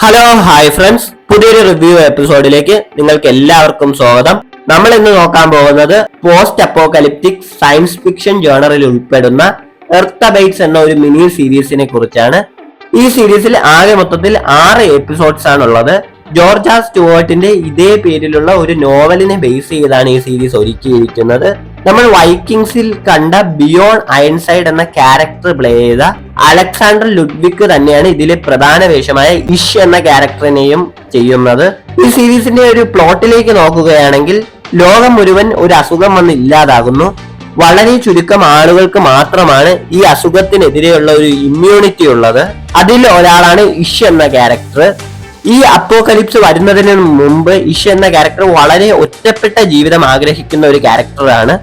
Hello hi friends, പുതിയൊരു review എപ്പിസോഡിലേക്ക് നിങ്ങൾക്ക് എല്ലാവർക്കും സ്വാഗതം. നമ്മൾ ഇന്ന് നോക്കാൻ പോകുന്നത് പോസ്റ്റ് അപ്പോകലിപ്റ്റിക് സയൻസ് ഫിക്ഷൻ ജേണറിൽ ഉൾപ്പെടുന്ന എർത്ത് അബൈറ്റ്സ് എന്ന ഒരു മിനി സീരീസിനെ കുറിച്ചാണ്. ഈ സീരീസിൽ ആകെ മൊത്തത്തിൽ 6 എപ്പിസോഡ്സ് ആണുള്ളത്. ജോർജ് ആർ സ്റ്റുവർട്ടിന്റെ ഇതേ പേരിലുള്ള ഒരു നോവലിനെ ബേസ് ചെയ്താണ് ഈ സീരീസ് ഒരുക്കിയിരിക്കുന്നത്. നമ്മൾ വൈക്കിങ്സിൽ കണ്ട ബിയോൺ അയൺസൈഡ് എന്ന ക്യാരക്ടർ പ്ലേ ചെയ്ത അലക്സാണ്ടർ ലുഡ്വിക് തന്നെയാണ് ഇതിലെ പ്രധാന വേഷമായ ഇഷ് എന്ന ക്യാരക്ടറിനെയും ചെയ്യുന്നത്. ഈ സീരീസിന്റെ ഒരു പ്ലോട്ടിലേക്ക് നോക്കുകയാണെങ്കിൽ ലോകം മുഴുവൻ ഒരു അസുഖം വന്ന് ഇല്ലാതാകുന്നു. വളരെ ചുരുക്കം ആളുകൾക്ക് മാത്രമാണ് ഈ അസുഖത്തിനെതിരെയുള്ള ഒരു ഇമ്മ്യൂണിറ്റി ഉള്ളത്. അതിൽ ഒരാളാണ് ഇഷ് എന്ന ക്യാരക്ടർ. ഈ അപ്പോകലിപ്സ് വരുന്നതിന് മുമ്പ് ഇഷ് എന്ന ക്യാരക്ടർ വളരെ ഒറ്റപ്പെട്ട ജീവിതം ആഗ്രഹിക്കുന്ന ഒരു ക്യാരക്ടറാണ്.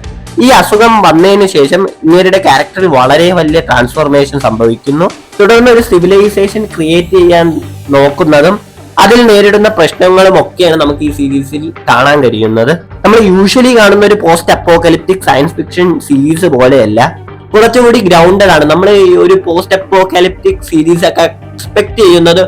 ഈ അസുഖം വന്നതിന് ശേഷം ഇവരുടെ ക്യാരക്ടറിൽ വളരെ വലിയ ട്രാൻസ്ഫോർമേഷൻ സംഭവിക്കുന്നു. തുടർന്ന് ഒരു സിവിലൈസേഷൻ ക്രിയേറ്റ് ചെയ്യാൻ നോക്കുന്നതും അതിൽ നേരിടുന്ന പ്രശ്നങ്ങളും ഒക്കെയാണ് നമുക്ക് ഈ സീരീസിൽ കാണാൻ കഴിയുന്നത്. നമ്മൾ യൂഷ്വലി കാണുന്ന ഒരു പോസ്റ്റ് അപ്പോകലിപ്റ്റിക് സയൻസ് ഫിക്ഷൻ സീരീസ് പോലെയല്ല, കുറച്ചുകൂടി ഗ്രൗണ്ടഡ് ആണ്. നമ്മൾ ഒരു പോസ്റ്റ് അപ്പോകലിപ്റ്റിക് സീരീസ് ഒക്കെ എക്സ്പെക്ട് ചെയ്യുന്നത്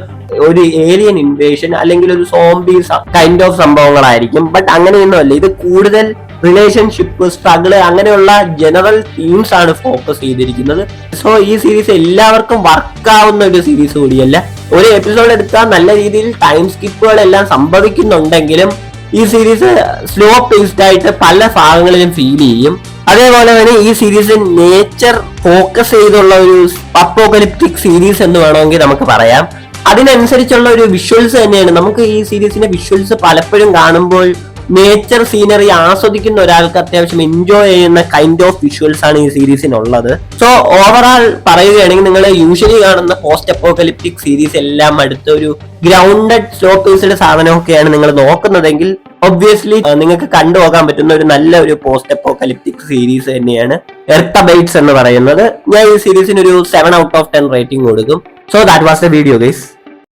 ഒരു ഏലിയൻ ഇൻവേഷൻ അല്ലെങ്കിൽ ഒരു സോംബി കൈൻഡ് ഓഫ് സംഭവങ്ങളായിരിക്കും. ബട്ട് അങ്ങനെയൊന്നുമല്ല. ഇത് കൂടുതൽ റിലേഷൻഷിപ്പ്, സ്ട്രഗിള്, അങ്ങനെയുള്ള ജനറൽ തീംസ് ആണ് ഫോക്കസ് ചെയ്തിരിക്കുന്നത്. സോ ഈ സീരീസ് എല്ലാവർക്കും വർക്ക് ആവുന്ന ഒരു സീരീസ് കൂടിയല്ല. ഒരു എപ്പിസോഡ് എടുത്താൽ നല്ല രീതിയിൽ ടൈം സ്കിപ്പുകളെല്ലാം സംഭവിക്കുന്നുണ്ടെങ്കിലും ഈ സീരീസ് സ്ലോ പേസ്ഡ് ആയിട്ട് പല ഭാഗങ്ങളിലും ഫീൽ ചെയ്യും. അതേപോലെ തന്നെ ഈ സീരീസ് നേച്ചർ ഫോക്കസ് ചെയ്തുള്ള ഒരു അപ്പോകലിപ്റ്റിക് സീരീസ് എന്ന് വേണമെങ്കിൽ നമുക്ക് പറയാം. അതിനനുസരിച്ചുള്ള ഒരു വിഷ്വൽസ് തന്നെയാണ്. നമുക്ക് ഈ സീരീസിന്റെ വിഷ്വൽസ് പലപ്പോഴും കാണുമ്പോൾ നേച്ചർ സീനറി ആസ്വദിക്കുന്ന ഒരാൾക്ക് അത്യാവശ്യം എൻജോയ് ചെയ്യുന്ന കൈൻഡ് ഓഫ് വിഷ്വൽസ് ആണ് ഈ സീരീസിനുള്ളത്. സോ ഓവറോൾ പറയുകയാണെങ്കിൽ നിങ്ങൾ യൂഷ്വലി കാണുന്ന പോസ്റ്റ് അപ്പോകലിപ്റ്റിക് സീരീസ് എല്ലാം അടുത്ത ഒരു ഗ്രൗണ്ടഡ് സ്ലോ പേസ്ഡ് സാധനമൊക്കെയാണ് നിങ്ങൾ നോക്കുന്നതെങ്കിൽ ഒബ്വിയസ്ലി നിങ്ങൾക്ക് കണ്ടുപോകാൻ പറ്റുന്ന ഒരു നല്ല ഒരു പോസ്റ്റ് അപ്പോകലിപ്റ്റിക് സീരീസ് തന്നെയാണ് എർത്ത് അബൈറ്റ്സ് എന്ന് പറയുന്നത്. ഞാൻ ഈ സീരീസിന് ഒരു 7 out of 10 റേറ്റിംഗ് കൊടുക്കും. So that was the video guys.